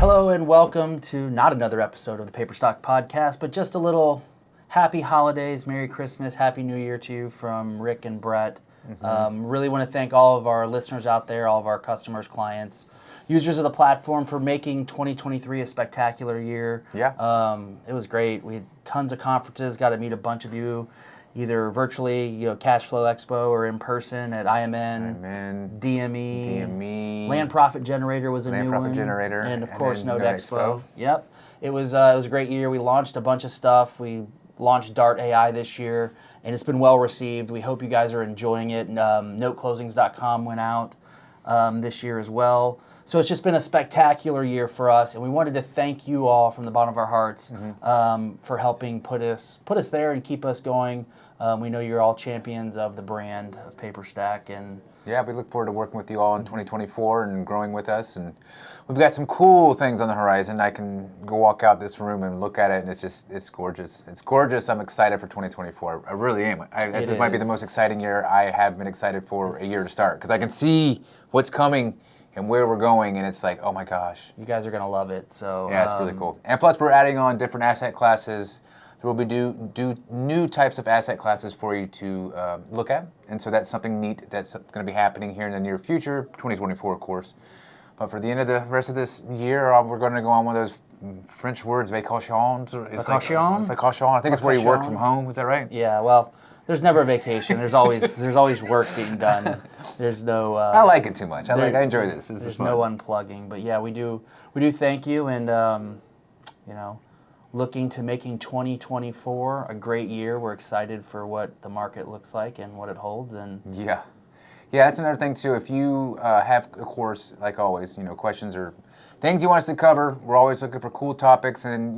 Hello and welcome to not another episode of the Paperstac podcast, but just a little happy holidays, Merry Christmas, Happy New Year to you from Rick and Brett. Really want to thank all of our listeners out there, all of our customers, clients, users of the platform for making 2023 a spectacular year. Yeah. It was great. We had tons of conferences, got to meet a bunch of you, either virtually, Cash Flow Expo, or in person at IMN, DME. Land Profit Generator was a new one. And of course, Note Expo. Yep. It was a great year. We launched a bunch of stuff. We launched DartAI this year, and it's been well received. We hope you guys are enjoying it. Noteclosings.com went out this year as well. So it's just been a spectacular year for us, and we wanted to thank you all from the bottom of our hearts for helping put us there and keep us going. We know you're all champions of the brand of Paperstac, and yeah, we look forward to working with you all in 2024 and growing with us. And we've got some cool things on the horizon. I can go walk out this room and look at it, and it's gorgeous. It's gorgeous. I'm excited for 2024. I really am. This might be the most exciting year I have been excited for a year to start, because I can see what's coming and where we're going, and it's like, oh my gosh. You guys are going to love it. So yeah, it's really cool. And plus, we're adding on different asset classes. There will be do new types of asset classes for you to look at, and so that's something neat that's going to be happening here in the near future, 2024, of course. But for the end of the rest of this year, we're going to go on one of those French words, vacations. Vacation? Vacation. I think it's where you work from home. Is that right? Yeah. Well, there's never a vacation. There's always work being done. There's no. I like it too much. I enjoy this. There's no unplugging. But yeah, we do thank you, and looking to making 2024 a great year. We're excited for what the market looks like and what it holds. And yeah, that's another thing too. If you have, of course, like always, questions or things you want us to cover, we're always looking for cool topics. And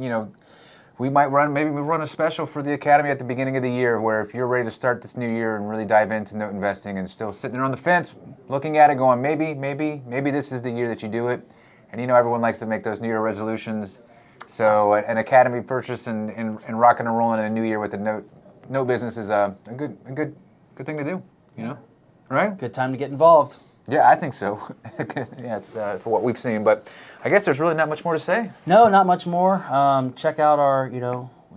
we might run a special for the Academy at the beginning of the year, where if you're ready to start this new year and really dive into note investing and still sitting there on the fence, looking at it, going maybe this is the year that you do it. And everyone likes to make those New Year resolutions. So an Academy purchase and rocking and rolling in a new year with the note business is a good thing to do, right? Good time to get involved. Yeah, I think so. Yeah, it's for what we've seen, but I guess there's really not much more to say. No, not much more. Check out our, we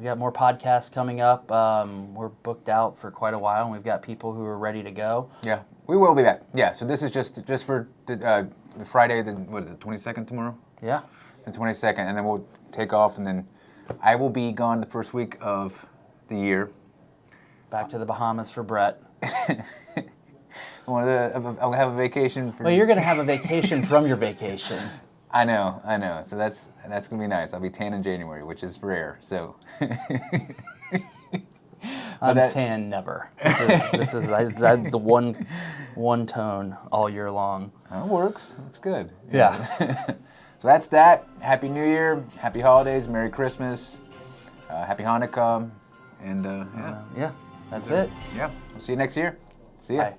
got more podcasts coming up. We're booked out for quite a while, and we've got people who are ready to go. Yeah, we will be back. Yeah, so this is just for the Friday, what is it, 22nd tomorrow? Yeah. The 22nd, and then we'll take off, and then I will be gone the first week of the year. Back to the Bahamas for Brett. I'll have a vacation. Well, you're going to have a vacation from your vacation. I know. So that's going to be nice. I'll be tan in January, which is rare. So I'm tan never. This is the one tone all year long. Oh, it works. Looks good. Yeah. So that's that. Happy New Year, Happy Holidays, Merry Christmas, Happy Hanukkah, and yeah, that's it. Yeah, we'll see you next year. See ya. Bye.